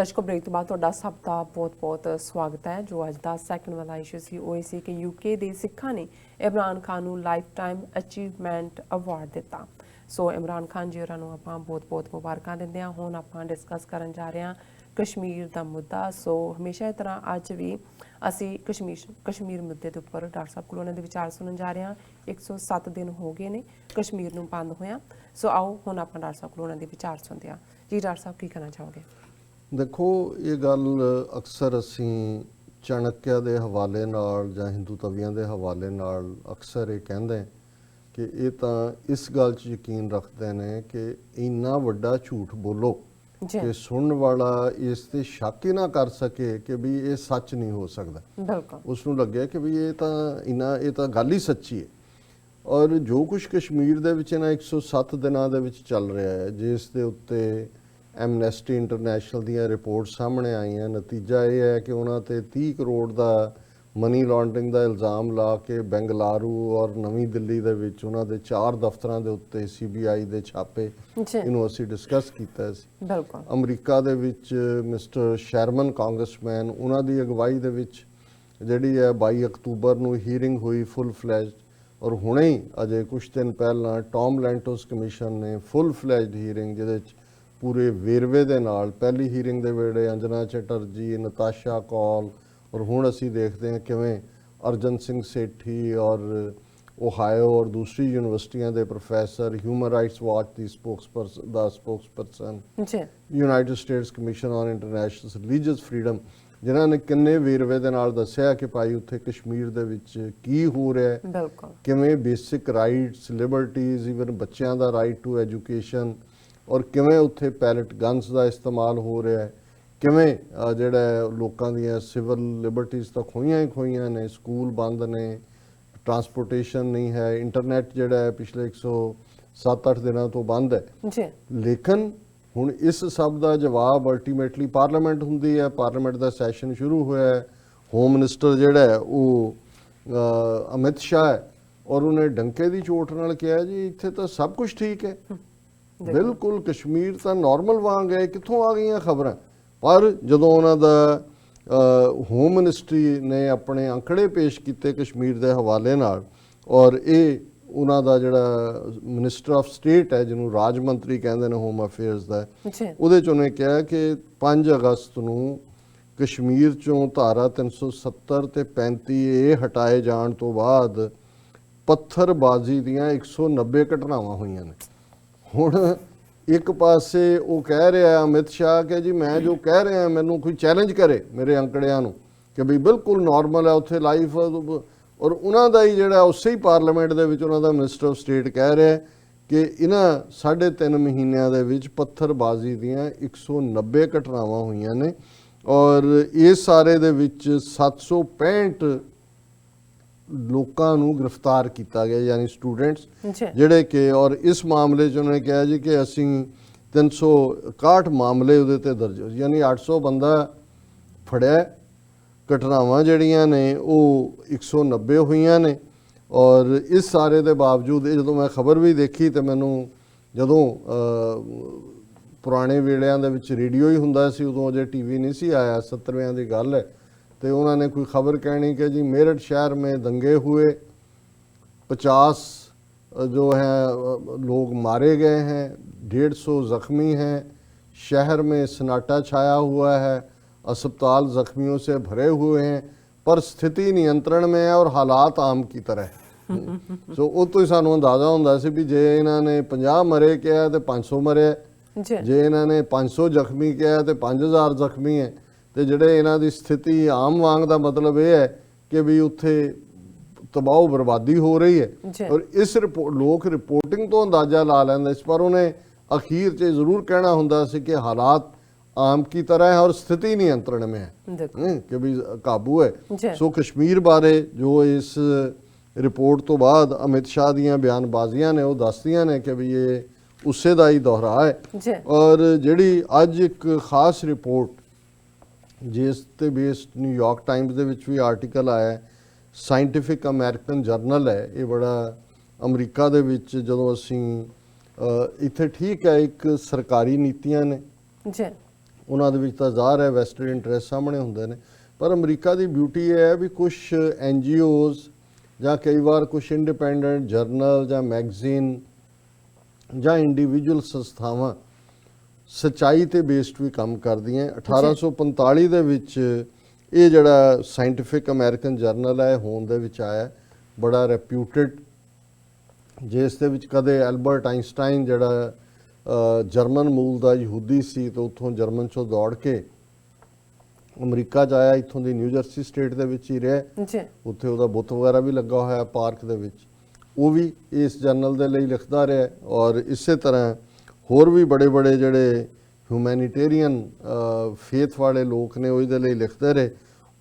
ਦਰਸ਼ਕੋ break ਤੋਂ ਬਾਅਦ ਤੁਹਾਡਾ ਸਭ ਦਾ ਬਹੁਤ-ਬਹੁਤ ਸਵਾਗਤ ਹੈ। ਜੋ ਅੱਜ ਦਾ ਸੈਕੰਡ ਵਾਲਾ ਇਸ਼ੂ ਸੀ ਉਹ ਸੀ ਕਿ ਯੂਕੇ ਦੇ ਸਿੱਖਾਂ ਨੇ ਇਮਰਾਨ ਖਾਨ ਨੂੰ ਲਾਈਫ ਟਾਈਮ ਅਚੀਵਮੈਂਟ ਅਵਾਰਡ ਦਿੱਤਾ। ਸੋ ਇਮਰਾਨ ਖਾਨ ਜੀ ਹੋਰਾਂ ਨੂੰ ਆਪਾਂ ਬਹੁਤ-ਬਹੁਤ ਮੁਬਾਰਕਾਂ ਦਿੰਦੇ ਹਾਂ। ਹੁਣ ਆਪਾਂ ਡਿਸਕਸ ਕਰਨ ਜਾ ਰਹੇ ਹਾਂ ਕਸ਼ਮੀਰ ਦਾ ਮੁੱਦਾ। ਸੋ ਹਮੇਸ਼ਾ ਦੀ ਤਰ੍ਹਾਂ ਅੱਜ ਵੀ ਅਸੀਂ ਕਸ਼ਮੀਰ ਮੁੱਦੇ ਦੇ ਉੱਪਰ ਡਾਕਟਰ ਸਾਹਿਬ ਕੋਲੋਂ ਉਹਨਾਂ ਦੇ ਵਿਚਾਰ ਸੁਣਨ ਜਾ ਰਹੇ ਹਾਂ। 107 ਦਿਨ ਹੋ ਗਏ ਨੇ ਕਸ਼ਮੀਰ ਨੂੰ ਬੰਦ ਹੋਇਆ। ਸੋ ਆਓ ਹੁਣ ਆਪਾਂ ਡਾਕਟਰ ਸਾਹਿਬ ਕੋਲੋਂ ਉਹਨਾਂ ਦੇ ਵਿਚਾਰ ਸੁਣਦੇ ਹਾਂ। ਜੀ ਡਾਕਟਰ ਸਾਹਿਬ ਕੀ ਕਹਿਣਾ ਚਾਹੋਗੇ? ਦੇਖੋ, ਇਹ ਗੱਲ ਅਕਸਰ ਅਸੀਂ ਚਾਣਕਿਆ ਦੇ ਹਵਾਲੇ ਨਾਲ ਜਾਂ ਹਿੰਦੂ ਤਵੀਆਂ ਦੇ ਹਵਾਲੇ ਨਾਲ ਅਕਸਰ ਇਹ ਕਹਿੰਦੇ ਕਿ ਇਹ ਤਾਂ ਇਸ ਗੱਲ 'ਚ ਯਕੀਨ ਰੱਖਦੇ ਨੇ ਕਿ ਇੰਨਾ ਵੱਡਾ ਝੂਠ ਬੋਲੋ ਕਿ ਸੁਣਨ ਵਾਲਾ ਇਸ ਤੇ ਸ਼ੱਕ ਹੀ ਨਾ ਕਰ ਸਕੇ ਕਿ ਵੀ ਇਹ ਸੱਚ ਨਹੀਂ ਹੋ ਸਕਦਾ। ਬਿਲਕੁਲ ਉਸ ਨੂੰ ਲੱਗਿਆ ਕਿ ਵੀ ਇਹ ਤਾਂ ਗੱਲ ਹੀ ਸੱਚੀ ਹੈ। ਔਰ ਜੋ ਕੁਝ ਕਸ਼ਮੀਰ ਦੇ ਵਿੱਚ ਇਹਨਾਂ 107 ਦਿਨਾਂ ਦੇ ਵਿੱਚ ਚੱਲ ਰਿਹਾ ਹੈ, ਜਿਸ ਦੇ ਉੱਤੇ ਐਮਨੈਸਟੀ ਇੰਟਰਨੈਸ਼ਨਲ ਦੀਆਂ ਰਿਪੋਰਟ ਸਾਹਮਣੇ ਆਈਆਂ, ਨਤੀਜਾ ਇਹ ਹੈ ਕਿ ਉਹਨਾਂ ਤੇ 30 ਕਰੋੜ ਦਾ ਮਨੀ ਲਾਂਡਰਿੰਗ ਦਾ ਇਲਜ਼ਾਮ ਲਾ ਕੇ ਬੈਂਗਲਾਰੂ ਔਰ ਨਵੀਂ ਦਿੱਲੀ ਦੇ ਵਿੱਚ ਉਹਨਾਂ ਦੇ 4 ਦਫ਼ਤਰਾਂ ਦੇ ਉੱਤੇ CBI ਦੇ ਛਾਪੇ, ਇਹਨੂੰ ਅਸੀਂ ਡਿਸਕਸ ਕੀਤਾ ਸੀ। ਬਿਲਕੁਲ ਅਮਰੀਕਾ ਦੇ ਵਿੱਚ ਮਿਸਟਰ ਸ਼ੈਰਮਨ ਕਾਂਗਰਸਮੈਨ, ਉਹਨਾਂ ਦੀ ਅਗਵਾਈ ਦੇ ਵਿੱਚ ਜਿਹੜੀ ਹੈ 22 ਅਕਤੂਬਰ ਨੂੰ ਹੀਅਰਿੰਗ ਹੋਈ ਫੁੱਲ ਫਲੈਜਡ। ਔਰ ਹੁਣੇ ਹੀ ਅਜੇ ਕੁਛ ਦਿਨ ਪਹਿਲਾਂ ਟੌਮ ਲੈਂਟੋਸ ਕਮਿਸ਼ਨ ਨੇ ਫੁੱਲ ਫਲੈਜਡ ਹੀਅਰਿੰਗ, ਜਿਹਦੇ 'ਚ ਪੂਰੇ ਵੇਰਵੇ ਦੇ ਨਾਲ ਪਹਿਲੀ ਹੀਅਰਿੰਗ ਦੇ ਵੇਲੇ ਅੰਜਨਾ ਚਟਰਜੀ, ਨਤਾਸ਼ਾ ਕੌਲ, ਔਰ ਹੁਣ ਅਸੀਂ ਦੇਖਦੇ ਹਾਂ ਕਿਵੇਂ ਅਰਜਨ ਸਿੰਘ ਸੇਠੀ ਔਰ ਓਹਾਇਓ ਔਰ ਦੂਸਰੀ ਯੂਨੀਵਰਸਿਟੀਆਂ ਦੇ professor, human rights watch the spokesperson, United States commission on international religious freedom, ਜਿਨ੍ਹਾਂ ਨੇ ਕਿੰਨੇ ਵੇਰਵੇ ਦੇ ਨਾਲ ਦੱਸਿਆ ਕਿ ਭਾਈ ਉੱਥੇ ਕਸ਼ਮੀਰ ਦੇ ਵਿੱਚ ਕੀ ਹੋ ਰਿਹਾ ਹੈ, ਕਿਵੇਂ ਬੇਸਿਕ ਰਾਈਟਸ, ਲਿਬਰਟੀਜ਼, ਈਵਨ ਬੱਚਿਆਂ ਦਾ ਰਾਈਟ ਟੂ ਐਜੂਕੇਸ਼ਨ, ਔਰ ਕਿਵੇਂ ਉੱਥੇ ਪੈਲਟ ਗਨਸ ਦਾ ਇਸਤੇਮਾਲ ਹੋ ਰਿਹਾ ਹੈ, ਕਿਵੇਂ ਜਿਹੜਾ ਲੋਕਾਂ ਦੀਆਂ ਸਿਵਲ ਲਿਬਰਟੀਜ਼ ਤਾਂ ਖੋਈਆਂ ਹੀ ਖੋਈਆਂ ਨੇ, ਸਕੂਲ ਬੰਦ ਨੇ, ਟਰਾਂਸਪੋਰਟੇਸ਼ਨ ਨਹੀਂ ਹੈ, ਇੰਟਰਨੈਟ ਜਿਹੜਾ ਹੈ ਪਿਛਲੇ 107-8 ਦਿਨਾਂ ਤੋਂ ਬੰਦ ਹੈ। ਲੇਕਿਨ ਹੁਣ ਇਸ ਸਭ ਦਾ ਜਵਾਬ ਅਲਟੀਮੇਟਲੀ ਪਾਰਲੀਮੈਂਟ ਹੁੰਦੀ ਹੈ। ਪਾਰਲੀਮੈਂਟ ਦਾ ਸੈਸ਼ਨ ਸ਼ੁਰੂ ਹੋਇਆ ਹੈ। ਹੋਮ ਮਿਨਿਸਟਰ ਜਿਹੜਾ ਹੈ ਉਹ ਅਮਿਤ ਸ਼ਾਹ ਹੈ, ਔਰ ਉਹਨੇ ਡੰਕੇ ਦੀ ਚੋਟ ਨਾਲ ਕਿਹਾ ਜੀ ਇੱਥੇ ਤਾਂ ਸਭ ਕੁਝ ਠੀਕ ਹੈ, ਬਿਲਕੁਲ ਕਸ਼ਮੀਰ ਤਾਂ ਨਾਰਮਲ ਵਾਂਗ ਹੈ, ਕਿੱਥੋਂ ਆ ਗਈਆਂ ਖਬਰਾਂ। ਪਰ ਜਦੋਂ ਉਹਨਾਂ ਦਾ ਹੋਮ ਮਿਨਿਸਟਰੀ ਨੇ ਆਪਣੇ ਅੰਕੜੇ ਪੇਸ਼ ਕੀਤੇ ਕਸ਼ਮੀਰ ਦੇ ਹਵਾਲੇ ਨਾਲ, ਔਰ ਇਹ ਉਹਨਾਂ ਦਾ ਜਿਹੜਾ ਮਿਨਿਸਟਰ ਆਫ ਸਟੇਟ ਹੈ, ਜਿਹਨੂੰ ਰਾਜ ਮੰਤਰੀ ਕਹਿੰਦੇ ਨੇ ਹੋਮ ਅਫੇਅਰਸ ਦਾ, ਉਹਦੇ 'ਚ ਉਹਨੇ ਕਿਹਾ ਕਿ 5 ਅਗਸਤ ਨੂੰ ਕਸ਼ਮੀਰ 'ਚੋਂ ਧਾਰਾ 370 ਤੇ 35A ਹਟਾਏ ਜਾਣ ਤੋਂ ਬਾਅਦ ਪੱਥਰਬਾਜ਼ੀ ਦੀਆਂ 190 ਘਟਨਾਵਾਂ ਹੋਈਆਂ ਨੇ। ਹੁਣ ਇੱਕ ਪਾਸੇ ਉਹ ਕਹਿ ਰਿਹਾ ਅਮਿਤ ਸ਼ਾਹ ਕਿ ਜੀ ਮੈਂ ਜੋ ਕਹਿ ਰਿਹਾ ਮੈਨੂੰ ਕੋਈ ਚੈਲੰਜ ਕਰੇ ਮੇਰੇ ਅੰਕੜਿਆਂ ਨੂੰ ਕਿ ਵੀ ਬਿਲਕੁਲ ਨਾਰਮਲ ਹੈ ਉੱਥੇ ਲਾਈਫ, ਔਰ ਉਹਨਾਂ ਦਾ ਹੀ ਜਿਹੜਾ ਉਸੇ ਹੀ ਪਾਰਲੀਮੈਂਟ ਦੇ ਵਿੱਚ ਉਹਨਾਂ ਦਾ ਮਿਨਿਸਟਰ ਆਫ ਸਟੇਟ ਕਹਿ ਰਿਹਾ ਕਿ ਇਹਨਾਂ 3.5 ਮਹੀਨਿਆਂ ਦੇ ਵਿੱਚ ਪੱਥਰਬਾਜ਼ੀ ਦੀਆਂ 190 ਘਟਨਾਵਾਂ ਹੋਈਆਂ ਨੇ, ਔਰ ਇਸ ਸਾਰੇ ਦੇ ਵਿੱਚ 765 ਲੋਕਾਂ ਨੂੰ ਗ੍ਰਿਫਤਾਰ ਕੀਤਾ ਗਿਆ, ਯਾਨੀ ਸਟੂਡੈਂਟਸ ਜਿਹੜੇ ਕਿ, ਔਰ ਇਸ ਮਾਮਲੇ 'ਚ ਉਹਨੇ ਕਿਹਾ ਜੀ ਕਿ ਅਸੀਂ 361 ਮਾਮਲੇ ਉਹਦੇ ਤੇ ਦਰਜ, ਯਾਨੀ 800 ਬੰਦਾ ਫੜਿਆ। ਘਟਨਾਵਾਂ ਜਿਹੜੀਆਂ ਨੇ ਉਹ 190 ਹੋਈਆਂ ਨੇ। ਔਰ ਇਸ ਸਾਰੇ ਦੇ ਬਾਵਜੂਦ ਜਦੋਂ ਮੈਂ ਖਬਰ ਵੀ ਦੇਖੀ ਤੇ ਮੈਨੂੰ, ਜਦੋਂ ਪੁਰਾਣੇ ਵੇਲਿਆਂ ਦੇ ਵਿੱਚ ਰੇਡੀਓ ਹੀ ਹੁੰਦਾ ਸੀ, ਉਦੋਂ ਅਜੇ TV ਨਹੀਂ ਸੀ ਆਇਆ, 70ਵਿਆਂ ਦੀ ਗੱਲ ਹੈ, तो उन्होंने कोई खबर कहनी कि जी मेरठ शहर में दंगे हुए, 50 जो हैं लोग मारे गए हैं, 150 ज़ख्मी हैं, शहर में सन्नाटा छाया हुआ है, अस्पताल ज़ख्मियों से भरे हुए हैं, पर स्थिति नियंत्रण में है और हालात आम की तरह सो वो तो सानू अंदाजा होंदा सी भी जे इन्होंने 50 मरे किया तो 500 मरे, जे इन्होंने 500 जख्मी किया तो 5000 जख्मी है, तो ਜਿਹੜੇ ਇਹਨਾਂ ਦੀ ਸਥਿਤੀ ਆਮ ਵਾਂਗ ਦਾ ਮਤਲਬ ਇਹ ਹੈ ਕਿ ਵੀ ਉੱਥੇ ਤਬਾਹ ਬਰਬਾਦੀ ਹੋ ਰਹੀ ਹੈ। ਔਰ ਇਸ ਲੋਕ ਰਿਪੋਰਟਿੰਗ ਤੋਂ ਅੰਦਾਜ਼ਾ ਲਾ ਲੈਂਦੇ ਸੀ, ਪਰ ਉਹਨੇ ਅਖੀਰ 'ਚ ਜ਼ਰੂਰ ਕਹਿਣਾ ਹੁੰਦਾ ਸੀ ਕਿ ਹਾਲਾਤ आम की तरह है और स्थिति नियंत्रण में है कि भी काबू है। सो कश्मीर बारे जो इस रिपोर्ट तो बाद अमित शाह दियां बयानबाजियां ने वो दसदियां ने कि भी ये उसे दा ही दोहरा है। और जिहड़ी अज एक खास रिपोर्ट जिस ते बेस्ड न्यूयॉर्क टाइम्स दे विच भी आर्टिकल आया, साइंटिफिक अमेरिकन जर्नल है, ये बड़ा अमरीका दे विच जदों असीं इत्थे ठीक है एक सरकारी नीतियां ने ਉਹਨਾਂ ਦੇ ਵਿੱਚ ਤਾਂ ਜ਼ਾਹਰ ਹੈ ਵੈਸਟਡ ਇੰਟਰਸਟ ਸਾਹਮਣੇ ਹੁੰਦੇ ਨੇ। ਪਰ ਅਮਰੀਕਾ ਦੀ ਬਿਊਟੀ ਇਹ ਹੈ ਵੀ ਕੁਝ NGOs ਜਾਂ ਕਈ ਵਾਰ ਕੁਝ ਇੰਡੀਪੈਂਡੈਂਟ ਜਰਨਲ ਜਾਂ ਮੈਗਜ਼ੀਨ ਜਾਂ ਇੰਡੀਵਿਜੂਅਲ ਸੰਸਥਾਵਾਂ ਸੱਚਾਈ ਤੇ ਬੇਸਡ ਵੀ ਕੰਮ ਕਰਦੀਆਂ। 1845 ਦੇ ਵਿੱਚ ਇਹ ਜਿਹੜਾ ਸਾਇੰਟੀਫਿਕ ਅਮਰੀਕਨ ਜਰਨਲ ਹੈ ਹੋਂਦ ਦੇ ਵਿੱਚ ਆਇਆ, ਬੜਾ ਰੈਪਿਊਟਡ, ਜਿਸ ਦੇ ਵਿੱਚ ਕਦੇ ਐਲਬਰਟ ਆਇਨਸਟਾਈਨ ਜਿਹੜਾ ਜਰਮਨ ਮੂਲ ਦਾ ਯਹੂਦੀ ਸੀ ਤੇ ਉੱਥੋਂ ਜਰਮਨ ਚੋਂ ਦੌੜ ਕੇ ਅਮਰੀਕਾ 'ਚ ਆਇਆ, ਇੱਥੋਂ ਦੀ ਨਿਊ ਜਰਸੀ ਸਟੇਟ ਦੇ ਵਿੱਚ ਹੀ ਰਿਹਾ ਜੀ, ਉੱਥੇ ਉਹਦਾ ਬੁੱਤ ਵਗੈਰਾ ਵੀ ਲੱਗਾ ਹੋਇਆ ਪਾਰਕ ਦੇ ਵਿੱਚ, ਉਹ ਵੀ ਇਸ ਜਰਨਲ ਦੇ ਲਈ ਲਿਖਦਾ ਰਿਹਾ। ਔਰ ਇਸੇ ਤਰ੍ਹਾਂ ਹੋਰ ਵੀ ਬੜੇ ਬੜੇ ਜਿਹੜੇ ਹਿਊਮੈਨੀਟੇਰੀਅਨ ਫੇਥ ਵਾਲੇ ਲੋਕ ਨੇ ਉਹ ਇਹਦੇ ਲਈ ਲਿਖਦੇ ਰਹੇ।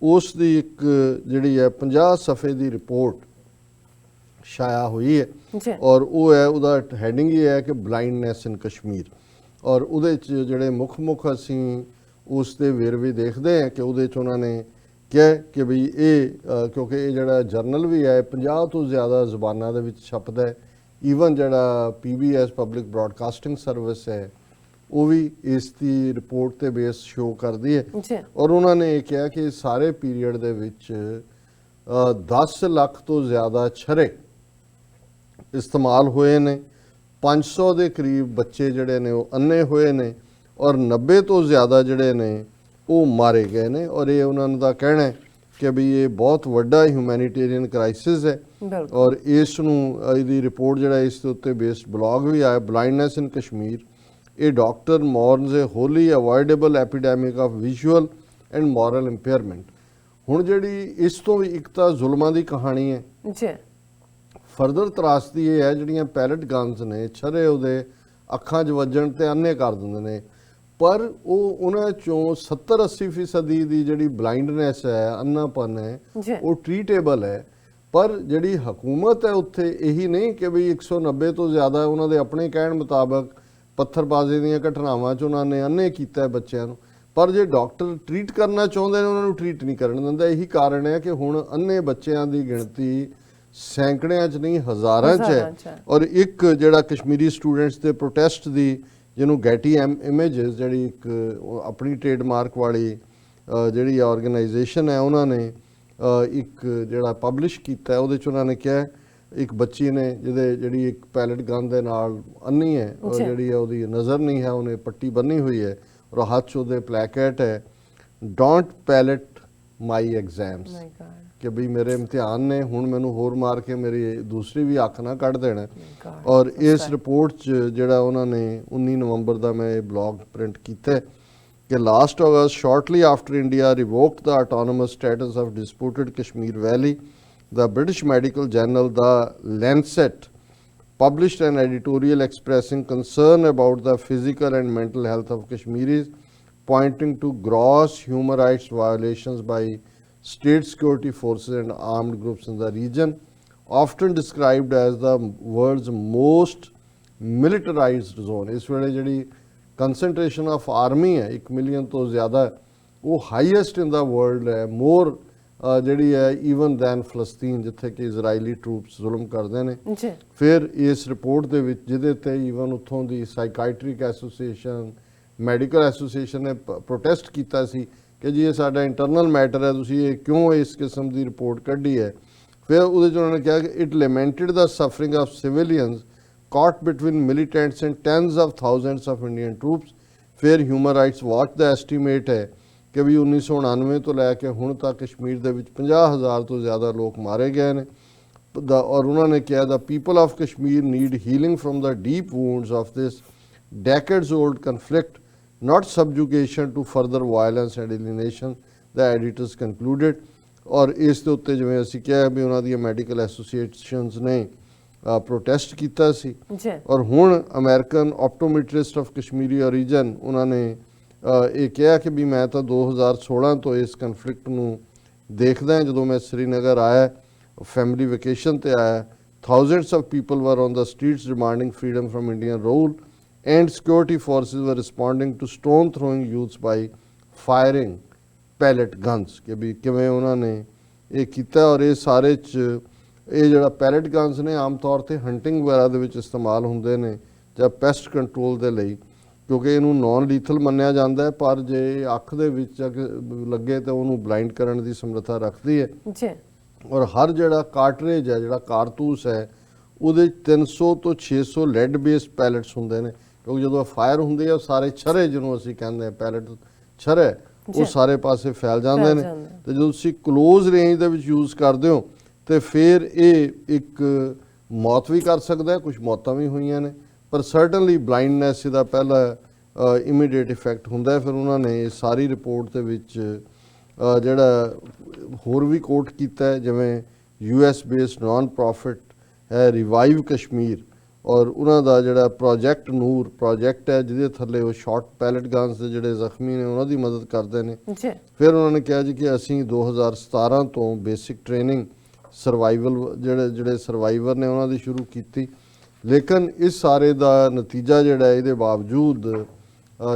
ਉਸ ਦੀ ਇੱਕ ਜਿਹੜੀ ਹੈ 50 ਸਫ਼ੇ ਦੀ ਰਿਪੋਰਟ ਛਾਇਆ ਹੋਈ ਹੈ ਜੀ, ਔਰ ਉਹ ਹੈ, ਉਹਦਾ ਹੈਡਿੰਗ ਇਹ ਹੈ ਕਿ ਬਲਾਈਂਡਨੈਸ ਇਨ ਕਸ਼ਮੀਰ। ਔਰ ਉਹਦੇ 'ਚ ਜਿਹੜੇ ਮੁੱਖ ਅਸੀਂ ਉਸ ਦੇ ਵੇਰਵੇ ਦੇਖਦੇ ਹਾਂ ਕਿ ਉਹਦੇ 'ਚ ਉਹਨਾਂ ਨੇ ਕਿਹਾ ਕਿ ਵੀ ਇਹ ਕਿਉਂਕਿ ਇਹ ਜਿਹੜਾ ਜਰਨਲ ਵੀ ਹੈ 50 ਤੋਂ ਜ਼ਿਆਦਾ ਜ਼ੁਬਾਨਾਂ ਦੇ ਵਿੱਚ ਛਪਦਾ ਹੈ। ਈਵਨ ਜਿਹੜਾ PBS ਪਬਲਿਕ ਬ੍ਰਾਡਕਾਸਟਿੰਗ ਸਰਵਿਸ ਹੈ ਉਹ ਵੀ ਇਸ ਦੀ ਰਿਪੋਰਟ ਤੇ ਬੇਸ ਸ਼ੋ ਕਰਦੀ ਹੈ। ਜੀ, ਔਰ ਉਹਨਾਂ ਨੇ ਇਹ ਕਿਹਾ ਕਿ ਸਾਰੇ ਪੀਰੀਅਡ ਦੇ ਵਿੱਚ 10 ਲੱਖ ਤੋਂ ਜ਼ਿਆਦਾ ਛਰੇ ਇਸਤੇਮਾਲ ਹੋਏ ਨੇ, 500 ਦੇ ਕਰੀਬ ਬੱਚੇ ਜਿਹੜੇ ਨੇ ਉਹ ਅੰਨੇ ਹੋਏ ਨੇ ਔਰ 90 ਤੋਂ ਜ਼ਿਆਦਾ ਜਿਹੜੇ ਨੇ ਉਹ ਮਾਰੇ ਗਏ ਨੇ। ਔਰ ਇਹ ਉਹਨਾਂ ਦਾ ਕਹਿਣਾ ਹੈ ਕਿ ਵੀ ਇਹ ਬਹੁਤ ਵੱਡਾ ਹਿਊਮੈਨੀਟੇਰੀਅਨ ਕ੍ਰਾਈਸਿਸ ਹੈ। ਬਿਲਕੁਲ, ਔਰ ਇਸ ਨੂੰ ਇਹਦੀ ਰਿਪੋਰਟ ਜਿਹੜਾ ਇਸ ਦੇ ਉੱਤੇ ਬੇਸਡ ਬਲੌਗ ਵੀ ਆਇਆ, ਬਲਾਈਂਡਨੈਸ ਇਨ ਕਸ਼ਮੀਰ, ਇਹ doctor mourns a wholly avoidable epidemic of visual and moral impairment. ਹੁਣ ਜਿਹੜੀ ਇਸ ਤੋਂ ਵੀ ਇੱਕ ਤਾਂ ਜ਼ੁਲਮਾਂ ਦੀ ਕਹਾਣੀ ਹੈ, ਜੀ, ਫਰਦਰ ਤਰਾਸਦੀ ਇਹ ਹੈ ਜਿਹੜੀਆਂ ਪੈਲਟ ਗਨਸ ਨੇ ਛਰੇ ਉਹਦੇ ਅੱਖਾਂ 'ਚ ਵੱਜਣ ਤੇ ਅੰਨੇ ਕਰ ਦਿੰਦੇ ਨੇ, ਪਰ ਉਹ ਉਹਨਾਂ ਚੋਂ 70-80% ਦੀ ਜਿਹੜੀ ਬਲਾਈਂਡਨੈਸ ਹੈ, ਅੰਨਾਪਨ ਹੈ, ਜੀ, ਉਹ ਟ੍ਰੀਟੇਬਲ ਹੈ। ਪਰ ਜਿਹੜੀ ਹਕੂਮਤ ਹੈ ਉੱਥੇ ਇਹੀ ਨਹੀਂ ਕਿ ਵੀ 190 ਤੋਂ ਜ਼ਿਆਦਾ ਉਹਨਾਂ ਦੇ ਆਪਣੇ ਕਹਿਣ ਮੁਤਾਬਕ ਪੱਥਰਬਾਜ਼ੀ ਦੀਆਂ ਘਟਨਾਵਾਂ 'ਚ ਉਹਨਾਂ ਨੇ ਅੰਨੇ ਕੀਤਾ ਬੱਚਿਆਂ ਨੂੰ, ਪਰ ਜੇ ਡਾਕਟਰ ਟ੍ਰੀਟ ਕਰਨਾ ਚਾਹੁੰਦੇ ਨੇ ਉਹਨਾਂ ਨੂੰ ਟ੍ਰੀਟ ਨਹੀਂ ਕਰਨ ਦਿੰਦਾ। ਇਹੀ ਕਾਰਨ ਹੈ ਕਿ ਹੁਣ ਅੰਨੇ ਬੱਚਿਆਂ ਦੀ ਗਿਣਤੀ ਸੈਂਕੜਿਆਂ 'ਚ ਨਹੀਂ ਹਜ਼ਾਰਾਂ 'ਚ ਹੈ। ਔਰ ਇੱਕ ਜਿਹੜਾ ਕਸ਼ਮੀਰੀ ਸਟੂਡੈਂਟਸ ਦੇ ਪ੍ਰੋਟੈਸਟ ਦੀ ਜਿਹਨੂੰ ਗੈਟੀ ਇਮੇਜਸ ਜਿਹੜੀ ਇੱਕ ਆਪਣੀ ਟ੍ਰੇਡਮਾਰਕ ਵਾਲੀ ਜਿਹੜੀ ਆਰਗੇਨਾਈਜੇਸ਼ਨ ਹੈ ਉਹਨਾਂ ਨੇ ਇੱਕ ਜਿਹੜਾ ਪਬਲਿਸ਼ ਕੀਤਾ, ਉਹਦੇ 'ਚ ਉਹਨਾਂ ਨੇ ਕਿਹਾ ਇੱਕ ਬੱਚੀ ਨੇ ਜਿਹੜੀ ਇੱਕ ਪੈਲਟ ਗਨ ਦੇ ਨਾਲ ਅੰਨੀ ਹੈ, ਉਹ ਜਿਹੜੀ ਹੈ ਉਹਦੀ ਨਜ਼ਰ ਨਹੀਂ ਹੈ, ਉਹਨੇ ਪੱਟੀ ਬੰਨੀ ਹੋਈ ਹੈ ਔਰ ਹੱਥ 'ਚ ਉਹਦੇ ਪਲੈਕੇਟ ਹੈ, ਡੋਂਟ ਪੈਲਟ ਮਾਈ ਐਗਜ਼ਾਮਸ, ਕਿ ਵੀ ਮੇਰੇ ਇਮਤਿਹਾਨ ਨੇ, ਹੁਣ ਮੈਨੂੰ ਹੋਰ ਮਾਰ ਕੇ ਮੇਰੀ ਦੂਸਰੀ ਵੀ ਅੱਖ ਨਾ ਕੱਢ ਦੇਣਾ। ਔਰ ਇਸ ਰਿਪੋਰਟ 'ਚ ਜਿਹੜਾ ਉਹਨਾਂ ਨੇ 19 ਨਵੰਬਰ ਦਾ ਮੈਂ ਇਹ ਬਲੌਗ ਪ੍ਰਿੰਟ ਕੀਤਾ ਕਿ last August shortly after India revoked the autonomous status of disputed Kashmir valley, the British medical journal The Lancet published an editorial expressing concern about the physical and mental health of Kashmiris, pointing to gross human rights violations by state security forces and armed groups in the region, often described as the world's most militarized zone. ਇਸ ਵੇਲੇ ਜਿਹੜੀ concentration of army ਹੈ 1 million ਤੋਂ ਜ਼ਿਆਦਾ, ਉਹ highest ਇਨ ਦਾ world ਹੈ, ਮੋਰ ਜਿਹੜੀ ਹੈ ਈਵਨ ਦੈਨ ਫਲਸਤੀਨ ਜਿੱਥੇ ਕਿ ਇਜ਼ਰਾਈਲੀ ਟਰੂਪਸ ਜ਼ੁਲਮ ਕਰਦੇ ਨੇ। ਫਿਰ ਇਸ ਰਿਪੋਰਟ ਦੇ ਵਿੱਚ ਜਿਹਦੇ ਤੇ ਈਵਨ ਉੱਥੋਂ ਦੀ ਸਾਈਕਾਈਟ੍ਰਿਕ ਐਸੋਸੀਏਸ਼ਨ, ਮੈਡੀਕਲ ਐਸੋਸੀਏਸ਼ਨ ਨੇ ਪ੍ਰੋਟੈਸਟ ਕੀਤਾ ਸੀ ਕਿ ਜੀ ਇਹ ਸਾਡਾ ਇੰਟਰਨਲ ਮੈਟਰ ਹੈ, ਤੁਸੀਂ ਇਹ ਕਿਉਂ ਇਸ ਕਿਸਮ ਦੀ ਰਿਪੋਰਟ ਕੱਢੀ ਹੈ। ਫਿਰ ਉਹਦੇ 'ਚ ਉਹਨਾਂ ਨੇ ਕਿਹਾ ਕਿ it lamented the suffering of civilians caught between militants and tens of thousands of Indian troops। ਫਿਰ ਹਿਊਮਨ ਰਾਈਟਸ ਵਾਚ ਦਾ ਐਸਟੀਮੇਟ ਹੈ ਕਿ ਵੀ 1999 ਤੋਂ ਲੈ ਕੇ ਹੁਣ ਤੱਕ ਕਸ਼ਮੀਰ ਦੇ ਵਿੱਚ 50,000 ਤੋਂ ਜ਼ਿਆਦਾ ਲੋਕ ਮਾਰੇ ਗਏ ਨੇ। ਔਰ ਉਹਨਾਂ ਨੇ ਕਿਹਾ the people of Kashmir need healing from the deep wounds of this decades old conflict, not subjugation to further violence and alienation, the editors concluded। ਔਰ ਇਸ ਦੇ ਉੱਤੇ ਜਿਵੇਂ ਅਸੀਂ ਕਿਹਾ ਵੀ ਉਹਨਾਂ ਦੀਆਂ ਮੈਡੀਕਲ ਐਸੋਸੀਏਸ਼ਨਸ ਨੇ ਪ੍ਰੋਟੈਸਟ ਕੀਤਾ ਸੀ। ਔਰ ਹੁਣ ਅਮਰੀਕਨ ਆਪਟੋਮੈਟ੍ਰਿਸਟ ਆਫ ਕਸ਼ਮੀਰੀ ਓਰੀਜਨ ਉਹਨਾਂ ਨੇ ਇਹ ਕਿਹਾ ਕਿ ਵੀ ਮੈਂ ਤਾਂ 2016 ਤੋਂ ਇਸ ਕਨਫਲਿਕਟ ਨੂੰ ਦੇਖਦਾ, ਜਦੋਂ ਮੈਂ ਸ੍ਰੀਨਗਰ ਆਇਆ ਫੈਮਿਲੀ ਵੈਕੇਸ਼ਨ ਤੇ ਆਇਆ, thousands of people were on the streets demanding freedom from Indian rule and security forces were responding to stone throwing youths by firing pellet guns। ਕਿ ਵੀ ਕਿਵੇਂ ਉਹਨਾਂ ਨੇ ਇਹ ਕੀਤਾ। ਔਰ ਇਹ ਸਾਰੇ 'ਚ ਇਹ ਜਿਹੜਾ ਪੈਲਟ ਗਨਸ ਨੇ ਆਮ ਤੌਰ ਤੇ ਹੰਟਿੰਗ ਵਗੈਰਾ ਦੇ ਵਿੱਚ ਇਸਤੇਮਾਲ ਹੁੰਦੇ ਨੇ ਜਾਂ ਪੈਸਟ ਕੰਟਰੋਲ ਦੇ ਲਈ। ਕਿਉਂਕਿ ਇਹਨੂੰ ਨੌਨ ਲੀਥਲ ਮੰਨਿਆ ਜਾਂਦਾ ਹੈ, ਪਰ ਜੇ ਅੱਖ ਦੇ ਵਿੱਚ ਲੱਗੇ ਤਾਂ ਉਹਨੂੰ ਬਲਾਈਂਡ ਕਰਨ ਦੀ ਸਮਰੱਥਾ ਰੱਖਦੀ ਹੈ। ਜੀ। ਔਰ ਹਰ ਜਿਹੜਾ ਕਾਰਟਰੇਜ ਹੈ, ਜਿਹੜਾ ਕਾਰਤੂਸ ਹੈ, ਉਹਦੇ 'ਚ 300 ਤੋਂ 600 ਲੈਡ ਬੇਸਡ ਪੈਲਟਸ ਹੁੰਦੇ ਨੇ, ਕਿਉਂਕਿ ਜਦੋਂ ਫਾਇਰ ਹੁੰਦੀ ਹੈ ਉਹ ਸਾਰੇ ਛਰੇ, ਜਿਹਨੂੰ ਅਸੀਂ ਕਹਿੰਦੇ ਹਾਂ ਪੈਲਟ ਛਰੇ, ਉਹ ਸਾਰੇ ਪਾਸੇ ਫੈਲ ਜਾਂਦੇ ਨੇ। ਤੇ ਜਦੋਂ ਤੁਸੀਂ ਕਲੋਜ਼ ਰੇਂਜ ਦੇ ਵਿੱਚ ਯੂਜ਼ ਕਰਦੇ ਹੋ ਤੇ ਫਿਰ ਇਹ ਇੱਕ ਮੌਤ ਵੀ ਕਰ ਸਕਦਾ ਹੈ, ਕੁਝ ਮੌਤਾਂ ਵੀ ਹੋਈਆਂ ਨੇ, ਪਰ ਸਰਟਨਲੀ ਬਲਾਈਂਡਨੈਸ ਇਹਦਾ ਪਹਿਲਾ ਇਮੀਡੀਏਟ ਇਫੈਕਟ ਹੁੰਦਾ ਹੈ। ਫਿਰ ਉਹਨਾਂ ਨੇ ਇਹ ਸਾਰੀ ਰਿਪੋਰਟ ਦੇ ਵਿੱਚ ਜਿਹੜਾ ਹੋਰ ਵੀ ਕੋਟ ਕੀਤਾ ਹੈ, ਜਿਵੇਂ US ਬੇਸਡ ਨਾਨ ਪ੍ਰੋਫਿਟ ਹੈ ਰਿਵਾਈਵ ਕਸ਼ਮੀਰ, ਔਰ ਉਹਨਾਂ ਦਾ ਜਿਹੜਾ ਪ੍ਰੋਜੈਕਟ ਨੂਰ ਪ੍ਰੋਜੈਕਟ ਹੈ, ਜਿਹਦੇ ਥੱਲੇ ਉਹ ਸ਼ਾਰਟ ਪੈਲਟ ਗਨਸ ਦੇ ਜਿਹੜੇ ਜ਼ਖਮੀ ਨੇ ਉਹਨਾਂ ਦੀ ਮਦਦ ਕਰਦੇ ਨੇ। ਫਿਰ ਉਹਨਾਂ ਨੇ ਕਿਹਾ ਜੀ ਕਿ ਅਸੀਂ 2017 ਤੋਂ ਬੇਸਿਕ ਟ੍ਰੇਨਿੰਗ ਸਰਵਾਈਵਲ ਜਿਹੜੇ ਸਰਵਾਈਵਰ ਨੇ ਉਹਨਾਂ ਦੀ ਸ਼ੁਰੂ ਕੀਤੀ, ਲੇਕਿਨ ਇਸ ਸਾਰੇ ਦਾ ਨਤੀਜਾ ਜਿਹੜਾ ਇਹਦੇ ਬਾਵਜੂਦ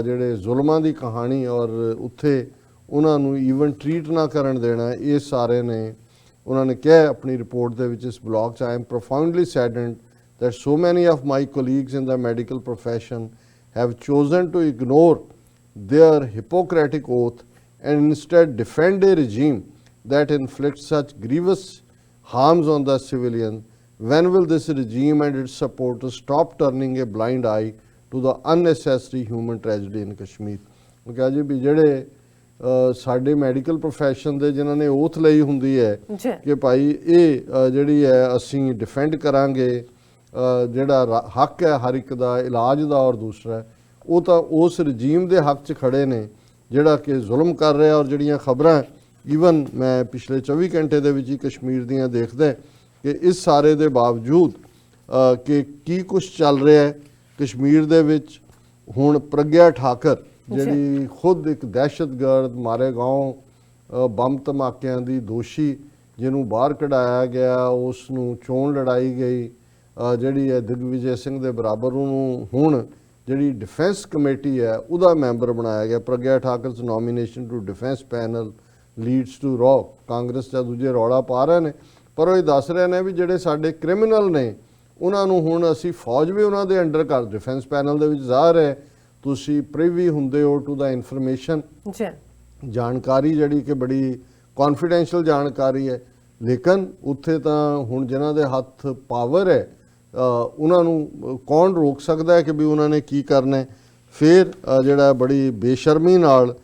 ਜਿਹੜੇ ਜ਼ੁਲਮਾਂ ਦੀ ਕਹਾਣੀ ਔਰ ਉੱਥੇ ਉਹਨਾਂ ਨੂੰ ਈਵਨ ਟਰੀਟ ਨਾ ਕਰਨ ਦੇਣਾ, ਇਹ ਸਾਰੇ ਨੇ ਉਹਨਾਂ ਨੇ ਕਿਹਾ ਆਪਣੀ ਰਿਪੋਰਟ ਦੇ ਵਿੱਚ, ਇਸ ਬਲੌਗ 'ਚ, I am profoundly saddened that so many of my colleagues in the medical profession have chosen to ignore their Hippocratic oath and instead defend a regime that inflicts such grievous harms on the civilian. When will this regime and its supporters stop turning a blind eye to the unnecessary human tragedy in Kashmir? ਉਹ ਕਿਹਾ ਜੀ ਵੀ ਜਿਹੜੇ ਸਾਡੇ medical profession ਦੇ ਜਿਨ੍ਹਾਂ ਨੇ ਓਥ ਲਈ ਹੁੰਦੀ ਹੈ ਕਿ ਭਾਈ ਇਹ ਜਿਹੜੀ ਹੈ ਅਸੀਂ ਡਿਫੈਂਡ ਕਰਾਂਗੇ ਜਿਹੜਾ ਹੱਕ ਹੈ ਹਰ ਇੱਕ ਦਾ ਇਲਾਜ ਦਾ, ਔਰ ਦੂਸਰਾ ਉਹ ਤਾਂ ਉਸ ਰਜੀਮ ਦੇ ਹੱਕ 'ਚ ਖੜੇ ਨੇ ਜਿਹੜਾ ਕਿ ਜ਼ੁਲਮ ਕਰ ਰਿਹਾ। ਔਰ ਜਿਹੜੀਆਂ ਖਬਰਾਂ ਈਵਨ ਮੈਂ ਪਿਛਲੇ 24 ਘੰਟੇ ਦੇ ਵਿੱਚ ਹੀ ਕਸ਼ਮੀਰ ਦੀਆਂ ਦੇਖਦਾ ਕਿ ਇਸ ਸਾਰੇ ਦੇ ਬਾਵਜੂਦ ਕਿ ਕੀ ਕੁਛ ਚੱਲ ਰਿਹਾ ਹੈ ਕਸ਼ਮੀਰ ਦੇ ਵਿੱਚ। ਹੁਣ ਪ੍ਰਗਿਆ ਠਾਕਰ ਜਿਹੜੀ ਖੁਦ ਇੱਕ ਦਹਿਸ਼ਤਗਰਦ ਮਾਰੇਗਾਂਵ ਬੰਬ ਧਮਾਕਿਆਂ ਦੀ ਦੋਸ਼ੀ, ਜਿਹਨੂੰ ਬਾਹਰ ਕਢਾਇਆ ਗਿਆ, ਉਸ ਨੂੰ ਚੋਣ ਲੜਾਈ ਗਈ, ਜਿਹੜੀ ਹੈ ਦਿਗਵਿਜੇ ਸਿੰਘ ਦੇ ਬਰਾਬਰ, ਉਹਨੂੰ ਹੁਣ ਜਿਹੜੀ ਡਿਫੈਂਸ ਕਮੇਟੀ ਹੈ ਉਹਦਾ ਮੈਂਬਰ ਬਣਾਇਆ ਗਿਆ। Pragya Thakur's nomination to defence panel leads to row, Congress ਜਾਂ ਦੂਜੇ ਰੌਲਾ ਪਾ ਰਹੇ ਨੇ, ਪਰ ਉਹ ਇਹ ਦੱਸ ਰਹੇ ਨੇ ਵੀ ਜਿਹੜੇ ਸਾਡੇ ਕ੍ਰਿਮੀਨਲ ਨੇ ਉਹਨਾਂ ਨੂੰ ਹੁਣ ਅਸੀਂ ਫੌਜ ਵੀ ਉਹਨਾਂ ਦੇ ਅੰਡਰ ਕਰ, ਡਿਫੈਂਸ ਪੈਨਲ ਦੇ ਵਿੱਚ ਜ਼ਾਹਰ ਹੈ ਤੁਸੀਂ ਪ੍ਰਿਵੀ ਹੁੰਦੇ ਹੋ ਟੂ ਦਾ ਇਨਫੋਰਮੇਸ਼ਨ, ਜਾਣਕਾਰੀ ਜਿਹੜੀ ਕਿ ਬੜੀ ਕੌਨਫੀਡੈਂਸ਼ੀਅਲ ਜਾਣਕਾਰੀ ਹੈ, ਲੇਕਿਨ ਉੱਥੇ ਤਾਂ ਹੁਣ ਜਿਨ੍ਹਾਂ ਦੇ ਹੱਥ ਪਾਵਰ ਹੈ ਉਹਨਾਂ ਨੂੰ ਕੌਣ ਰੋਕ ਸਕਦਾ ਹੈ ਕਿ ਵੀ ਉਹਨਾਂ ਨੇ ਕੀ ਕਰਨਾ ਹੈ। ਫਿਰ ਜਿਹੜਾ ਬੜੀ ਬੇਸ਼ਰਮੀ ਨਾਲ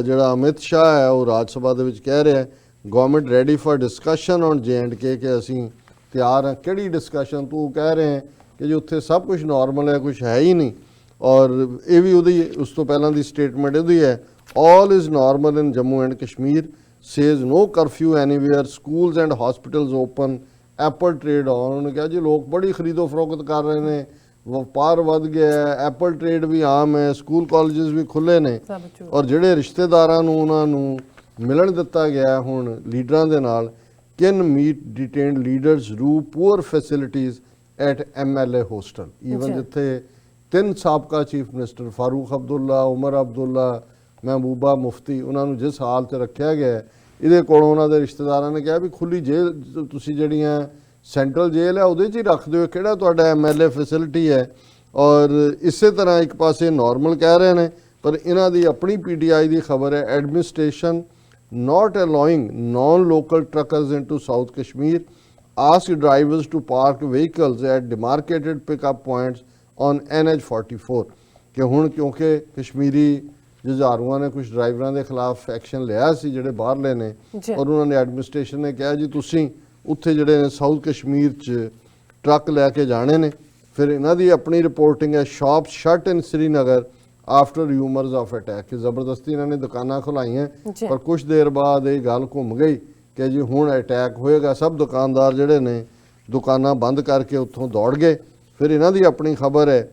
ਜਿਹੜਾ ਅਮਿਤ ਸ਼ਾਹ ਹੈ ਉਹ ਰਾਜ ਸਭਾ ਦੇ ਵਿੱਚ ਕਹਿ ਰਿਹਾ government ready for discussion on J&K, ਕਿ ਅਸੀਂ ਤਿਆਰ ਹਾਂ। ਕਿਹੜੀ ਡਿਸਕਸ਼ਨ? ਤੂੰ ਕਹਿ ਰਹੇ ਕਿ ਜੀ ਉੱਥੇ ਸਭ ਕੁਝ ਨਾਰਮਲ ਹੈ, ਕੁਝ ਹੈ ਹੀ ਨਹੀਂ। ਔਰ ਇਹ ਵੀ ਉਹਦੀ ਉਸ ਤੋਂ ਪਹਿਲਾਂ ਦੀ ਸਟੇਟਮੈਂਟ ਉਹਦੀ ਹੈ, all is normal in Jammu and Kashmir, says no curfew anywhere, schools and hospitals open, apple trade on. ਉਹਨੇ ਕਿਹਾ ਜੀ ਲੋਕ ਬੜੀ ਖਰੀਦੋ ਫਰੋਖਤ ਕਰ ਰਹੇ ਨੇ, ਵਪਾਰ ਵੱਧ ਗਿਆ, ਐਪਲ ਟ੍ਰੇਡ ਵੀ ਆਮ ਹੈ, ਸਕੂਲ ਕਾਲਜਸ ਵੀ ਖੁੱਲ੍ਹੇ ਨੇ। ਔਰ ਜਿਹੜੇ ਰਿਸ਼ਤੇਦਾਰਾਂ ਨੂੰ ਉਹਨਾਂ ਨੂੰ ਮਿਲਣ ਦਿੱਤਾ ਗਿਆ ਹੁਣ ਲੀਡਰਾਂ ਦੇ ਨਾਲ, ਕੈਨ ਮੀਟ ਡਿਟੇਨਡ ਲੀਡਰਸ ਰੂ poor facilities at MLA hostel. Even ਜਿੱਥੇ 3 ਸਾਬਕਾ ਚੀਫ ਮਿਨਿਸਟਰ ਫਾਰੂਕ ਅਬਦੁੱਲਾ, ਉਮਰ ਅਬਦੁੱਲਾ, ਮਹਿਬੂਬਾ ਮੁਫਤੀ, ਉਹਨਾਂ ਨੂੰ ਜਿਸ ਹਾਲ 'ਚ ਰੱਖਿਆ ਗਿਆ, ਇਹਦੇ ਕੋਲੋਂ ਉਹਨਾਂ ਦੇ ਰਿਸ਼ਤੇਦਾਰਾਂ ਨੇ ਕਿਹਾ ਵੀ ਖੁੱਲੀ ਜੇਲ੍ਹ ਤੁਸੀਂ ਜਿਹੜੀਆਂ ਸੈਂਟਰਲ ਜੇਲ੍ਹ ਹੈ ਉਹਦੇ 'ਚ ਹੀ ਰੱਖ ਦਿਓ, ਕਿਹੜਾ ਤੁਹਾਡਾ MLA ਫੈਸਿਲਿਟੀ ਹੈ। ਔਰ ਇਸੇ ਤਰ੍ਹਾਂ ਇੱਕ ਪਾਸੇ ਨਾਰਮਲ ਕਹਿ ਰਹੇ ਨੇ, ਪਰ ਇਹਨਾਂ ਦੀ ਆਪਣੀ PTI ਦੀ ਖਬਰ ਹੈ, administration not allowing non-local truckers into South Kashmir, ask drivers to park vehicles at demarcated pickup points on NH44। ਕਿ ਹੁਣ ਕਿਉਂਕਿ ਕਸ਼ਮੀਰੀ ਜੁਝਾਰੂਆਂ ਨੇ ਕੁਝ ਡਰਾਈਵਰਾਂ ਦੇ ਖਿਲਾਫ ਐਕਸ਼ਨ ਲਿਆ ਸੀ ਜਿਹੜੇ ਬਾਹਰਲੇ ਨੇ, ਔਰ ਉਹਨਾਂ ਨੇ ਐਡਮਿਨਿਸਟ੍ਰੇਸ਼ਨ ਨੇ ਕਿਹਾ ਜੀ ਤੁਸੀਂ ਉੱਥੇ ਜਿਹੜੇ ਨੇ ਸਾਊਥ ਕਸ਼ਮੀਰ 'ਚ ਟਰੱਕ ਲੈ ਕੇ ਜਾਣੇ ਨੇ। ਫਿਰ ਇਹਨਾਂ ਦੀ ਆਪਣੀ ਰਿਪੋਰਟਿੰਗ ਹੈ, shop shut in Srinagar after rumours of attack, ਕਿ ਜ਼ਬਰਦਸਤੀ ਇਹਨਾਂ ਨੇ ਦੁਕਾਨਾਂ ਖੁਲਾਈਆਂ, ਪਰ ਕੁਝ ਦੇਰ ਬਾਅਦ ਇਹ ਗੱਲ ਘੁੰਮ ਗਈ ਕਿ ਜੀ ਹੁਣ ਅਟੈਕ ਹੋਏਗਾ। ਸਭ ਦੁਕਾਨਦਾਰ ਜਿਹੜੇ ਨੇ ਦੁਕਾਨਾਂ ਬੰਦ ਕਰਕੇ ਉੱਥੋਂ ਦੌੜ ਗਏ। ਫਿਰ ਇਹਨਾਂ ਦੀ ਆਪਣੀ ਖਬਰ ਹੈ,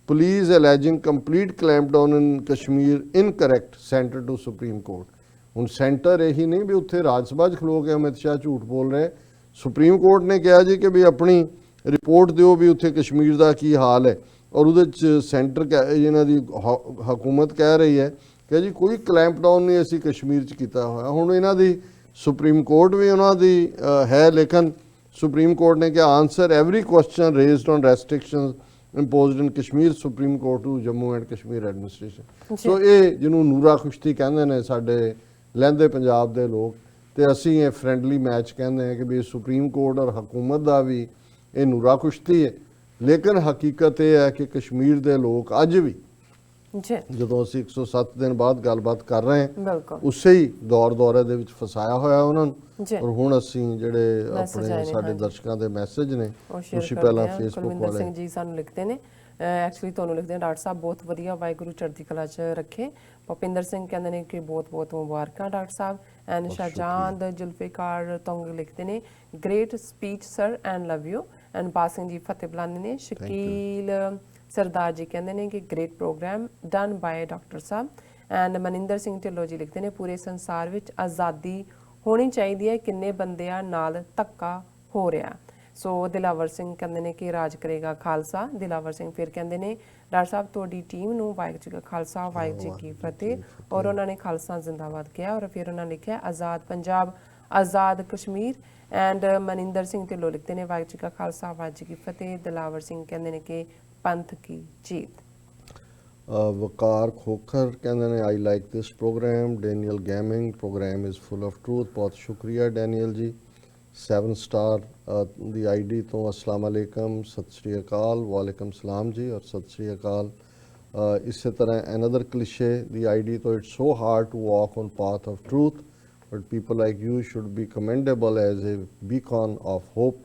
police alleging complete clampdown in Kashmir incorrect, Centre to Supreme Court. ਹੁਣ ਸੈਂਟਰ ਇਹੀ ਨਹੀਂ ਵੀ ਉੱਥੇ ਰਾਜ ਸਭਾ 'ਚ ਖਲੋ ਕੇ ਅਮਿਤ ਸ਼ਾਹ ਝੂਠ ਬੋਲ ਰਹੇ, ਸੁਪਰੀਮ ਕੋਰਟ ਨੇ ਕਿਹਾ ਜੀ ਕਿ ਵੀ ਆਪਣੀ ਰਿਪੋਰਟ ਦਿਓ ਵੀ ਉੱਥੇ ਕਸ਼ਮੀਰ ਦਾ ਕੀ ਹਾਲ ਹੈ। ਔਰ ਉਹਦੇ 'ਚ ਸੈਂਟਰ ਇਹਨਾਂ ਦੀ ਹਕੂਮਤ ਕਹਿ ਰਹੀ ਹੈ ਕਿ ਜੀ ਕੋਈ ਕਲੈਂਪਡਾਊਨ ਨਹੀਂ ਅਸੀਂ ਕਸ਼ਮੀਰ 'ਚ ਕੀਤਾ ਹੋਇਆ। ਹੁਣ ਇਹਨਾਂ ਦੀ ਸੁਪਰੀਮ ਕੋਰਟ ਵੀ ਉਹਨਾਂ ਦੀ ਹੈ, ਲੇਕਿਨ ਸੁਪਰੀਮ ਕੋਰਟ ਨੇ ਕਿਹਾ answer every question raised on restrictions imposed in Kashmir Supreme Court to Jammu and Kashmir administration। ਸੋ ਇਹ ਜਿਹਨੂੰ ਨੂਰਾ ਖੁਸ਼ਤੀ ਕਹਿੰਦੇ ਨੇ ਸਾਡੇ ਲਹਿੰਦੇ ਪੰਜਾਬ ਦੇ ਲੋਕ, ਤੇ ਅਸੀਂ ਇਹ ਫਰੈਂਡਲੀ ਮੈਚ ਕਹਿੰਦੇ ਹਾਂ ਕਿ ਵੀ ਸੁਪਰੀਮ ਕੋਰਟ ਔਰ ਹਕੂਮਤ ਦਾ ਵੀ ਇਹ ਨੂਰਾ ਖੁਸ਼ਤੀ ਹੈ। ਲੇਕਿਨ ਹਕੀਕਤ ਇਹ ਹੈ ਕਿ ਕਸ਼ਮੀਰ ਦੇ ਲੋਕ ਅੱਜ ਵੀ ਜੀ ਜਦੋਂ ਅਸੀਂ 107 ਦਿਨ ਬਾਅਦ ਗੱਲਬਾਤ ਕਰ ਰਹੇ ਹਾਂ ਬਿਲਕੁਲ ਉਸੇ ਹੀ ਦੌਰੇ ਦੇ ਵਿੱਚ ਫਸਾਇਆ ਹੋਇਆ ਉਹਨਾਂ ਨੂੰ। ਜੀ ਔਰ ਹੁਣ ਅਸੀਂ ਜਿਹੜੇ Message ਆਪਣੇ ਆਏ ਨੇ, ਸਾਡੇ ਹਾਂਜੀ। ਦਰਸ਼ਕਾਂ ਦੇ ਮੈਸੇਜ ਨੇ ਉਹ ਸ਼ੇਅਰ ਤੁਸੀਂ ਕਰਦੇ ਪਹਿਲਾਂ ਆ। ਫੇਸਬੁੱਕ ਕੁਲਵਿੰਦਰ ਸਿੰਘ ਵਾਲੇ ਜੀ ਸਾਨੂੰ ਲਿਖਦੇ ਨੇ, ਐਕਚੁਅਲੀ ਤੁਹਾਨੂੰ ਲਿਖਦੇ ਨੇ, ਡਾਕਟਰ ਸਾਹਿਬ ਬਹੁਤ ਵਧੀਆ, ਵਾਹਿਗੁਰੂ ਚੜ੍ਹਦੀ ਕਲਾ 'ਚ ਰੱਖੇ। ਭੁਪਿੰਦਰ ਸਿੰਘ ਕਹਿੰਦੇ ਨੇ ਕਿ ਬਹੁਤ ਬਹੁਤ ਮੁਬਾਰਕਾਂ ਡਾਕਟਰ ਸਾਹਿਬ। ਐਂਡ ਸ਼ਾਹਜਾਨ ਜ਼ੁਲਫਿਕਾਰ ਤੋਂਗ ਲਿਖਦੇ ਨੇ, great speech sir and love you. And ਬਾਸਿੰਗ ਜੀ ਫਤਿਹ ਬੁਲਾਉਂਦੇ ਨੇ। ਸ਼ਕੀਲ ਸਰਦਾਰ ਜੀ ਕਹਿੰਦੇ ਨੇ ਕਿ great programme done by doctor ਸਾਹਿਬ। ਐਂਡ ਮਨਿੰਦਰ ਸਿੰਘ ਢਿੱਲੋਂ ਜੀ ਲਿਖਦੇ ਨੇ, ਪੂਰੇ ਸੰਸਾਰ ਵਿੱਚ ਆਜ਼ਾਦੀ ਹੋਣੀ ਚਾਹੀਦੀ ਹੈ, ਕਿੰਨੇ ਬੰਦਿਆਂ ਨਾਲ ਧੱਕਾ ਹੋ ਰਿਹਾ। ਸੋ ਦਿਲਾਵਰ ਸਿੰਘ ਕਹਿੰਦੇ ਨੇ ਕਿ ਰਾਜ ਕਰੇਗਾ ਖਾਲਸਾ। ਦਿਲਾਵਰ ਸਿੰਘ ਫਿਰ ਕਹਿੰਦੇ ਨੇ, ਡਾਕਟਰ ਸਾਹਿਬ ਤੁਹਾਡੀ ਟੀਮ ਨੂੰ ਵਾਹਿਗੁਰੂ ਜੀ ਕਾ ਖਾਲਸਾ ਵਾਹਿਗੁਰੂ ਜੀ ਕੀ ਫਤਿਹ। ਔਰ ਉਹਨਾਂ ਨੇ ਖਾਲਸਾ ਜ਼ਿੰਦਾਬਾਦ ਕਿਹਾ। ਔਰ ਫਿਰ ਉਹਨਾਂ ਨੇ ਲਿਖਿਆ ਆਜ਼ਾਦ ਪੰਜਾਬ ਆਜ਼ਾਦ ਕਸ਼ਮੀਰ। ਐਂਡ ਮਨਿੰਦਰ ਸਿੰਘ ਢਿੱਲੋਂ ਲਿਖਦੇ ਨੇ, ਵਾਹਿਗੁਰੂ ਜੀ ਕਾ ਖਾਲਸਾ ਵਾਹਿਗੁਰੂ ਜੀ ਕੀ ਫਤਿਹ। ਦਿਲਾਵਰ ਸਿੰਘ ਕਹਿੰਦੇ ਨੇ ਕਿ ਪੰਥ ਕੀ ਜੀਤ। ਵਕਾਰ ਖੋਖਰ ਕਹਿੰਦੇ ਨੇ, I like this programme. Daniel gaming, programme is full of truth. ਬਹੁਤ ਸ਼ੁਕਰੀਆ ਡੈਨੀਅਲ ਜੀ। 7 ਸਟਾਰ ਦੀ ਆਈਡੀ ਤੋਂ ਅਸਲਾਮ ਅਲੈਕਮ, ਸਤਿ ਸ਼੍ਰੀ ਅਕਾਲ, ਵਾਲੇਕਮ ਸਲਾਮ ਜੀ ਔਰ ਸਤਿ ਸ਼੍ਰੀ ਅਕਾਲ। ਇਸੇ ਤਰ੍ਹਾਂ ਅਨਦਰ ਕਲਿਸ਼ੇ ਦੀ ਆਈਡੀ ਤੋਂ, it's so hard to walk on path of truth but people like you should be commendable as a beacon of hope.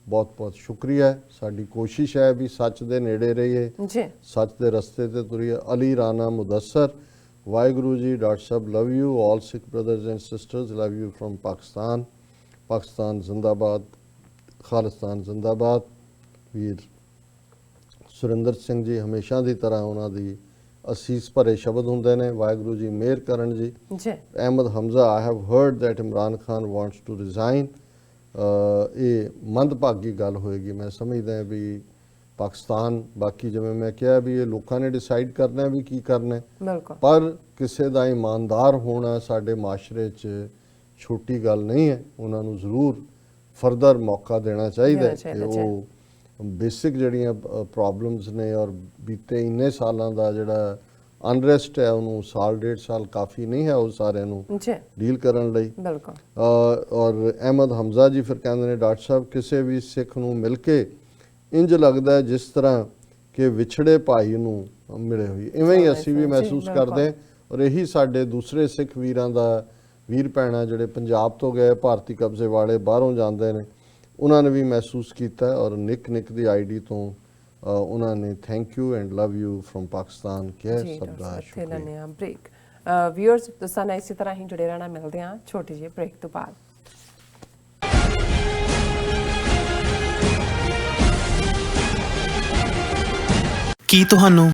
ਬਹੁਤ ਬਹੁਤ ਸ਼ੁਕਰੀਆ। ਸਾਡੀ ਕੋਸ਼ਿਸ਼ ਹੈ ਵੀ ਸੱਚ ਦੇ ਨੇੜੇ ਰਹੀਏ, ਜੀ ਸੱਚ ਦੇ ਰਸਤੇ ਤੇ ਤੁਰੀਏ। Ali Rana ਮੁਦੱਸਰ, Waheguru ji, doctor Sahib love you, all Sikh brothers and sisters love you from Pakistan. Pakistan ਜ਼ਿੰਦਾਬਾਦ, ਖਾਲਿਸਤਾਨ ਜ਼ਿੰਦਾਬਾਦ। ਵੀਰ ਸੁਰਿੰਦਰ ਸਿੰਘ ਜੀ, ਹਮੇਸ਼ਾ ਦੀ ਤਰ੍ਹਾਂ ਉਹਨਾਂ ਦੀ ਅਸੀਸ ਭਰੇ ਸ਼ਬਦ ਹੁੰਦੇ ਨੇ, ਵਾਹਿਗੁਰੂ ਜੀ ਮਿਹਰ ਕਰਨ ਜੀ। ਜੀ Ahmad Hamza, I have heard that Imran Khan wants to resign. ਇਹ ਮੰਦਭਾਗੀ ਗੱਲ ਹੋਏਗੀ। ਮੈਂ ਸਮਝਦਾ ਵੀ ਪਾਕਿਸਤਾਨ, ਬਾਕੀ ਜਿਵੇਂ ਮੈਂ ਕਿਹਾ ਵੀ ਇਹ ਲੋਕਾਂ ਨੇ ਡਿਸਾਈਡ ਕਰਨਾ ਵੀ ਕੀ ਕਰਨਾ, ਬਿਲਕੁਲ ਪਰ ਕਿਸੇ ਦਾ ਇਮਾਨਦਾਰ ਹੋਣਾ ਸਾਡੇ ਮਾਸ਼ਰੇ 'ਚ ਛੋਟੀ ਗੱਲ ਨਹੀਂ ਹੈ। ਉਹਨਾਂ ਨੂੰ ਜ਼ਰੂਰ ਫਰਦਰ ਮੌਕਾ ਦੇਣਾ ਚਾਹੀਦਾ ਕਿ ਉਹ ਬੇਸਿਕ ਜਿਹੜੀਆਂ ਪ੍ਰੋਬਲਮਸ ਨੇ ਔਰ ਬੀਤੇ ਇੰਨੇ ਸਾਲਾਂ ਦਾ ਜਿਹੜਾ ਅਨਰੈਸਟ ਹੈ ਉਹਨੂੰ ਸਾਲ ਡੇਢ ਸਾਲ ਕਾਫੀ ਨਹੀਂ ਹੈ ਉਹ ਸਾਰਿਆਂ ਨੂੰ ਜੀ ਡੀਲ ਕਰਨ ਲਈ। ਬਿਲਕੁਲ। ਔਰ ਅਹਿਮਦ ਹਮਜ਼ਾ ਜੀ ਫਿਰ ਕਹਿੰਦੇ ਨੇ, ਡਾਕਟਰ ਸਾਹਿਬ ਕਿਸੇ ਵੀ ਸਿੱਖ ਨੂੰ ਮਿਲ ਕੇ ਇੰਜ ਲੱਗਦਾ ਹੈ ਜਿਸ ਤਰ੍ਹਾਂ ਕਿ ਵਿਛੜੇ ਭਾਈ ਨੂੰ ਮਿਲੇ ਹੋਈ। ਇਵੇਂ ਹੀ ਅਸੀਂ ਵੀ ਮਹਿਸੂਸ ਕਰਦੇ ਹਾਂ। ਔਰ ਇਹੀ ਸਾਡੇ ਦੂਸਰੇ ਸਿੱਖ ਵੀਰਾਂ ਦਾ, ਵੀਰ ਭੈਣਾਂ ਜਿਹੜੇ ਪੰਜਾਬ ਤੋਂ ਗਏ, ਭਾਰਤੀ ਕਬਜ਼ੇ ਵਾਲੇ ਬਾਹਰੋਂ ਜਾਂਦੇ ਨੇ, ਉਹਨਾਂ ਨੇ ਵੀ ਮਹਿਸੂਸ ਕੀਤਾ। ਔਰ ਨਿਕ ਦੀ ਆਈਡੀ ਤੋਂ ਉਹਨਾਂ ਨੇ thank you and love you from Pakistan ਕਿਹਾ। ਸਭ ਦਾ ਸ਼ੁਕਰੀਆ। ਲੈਣੇ ਆ ਬ੍ਰੇਕ। ਵਿਊਅਰਸ ਤੁਸੀਂ ਨਾਲ ਇਸੇ ਤਰ੍ਹਾਂ ਹੀ ਜੁੜੇ ਰਹਿਣਾ। ਮਿਲਦੇ ਹਾਂ ਛੋਟੀ ਜਿਹੀ ਬ੍ਰੇਕ ਤੋਂ ਬਾਅਦ। ਕੀ ਤੁਹਾਨੂੰ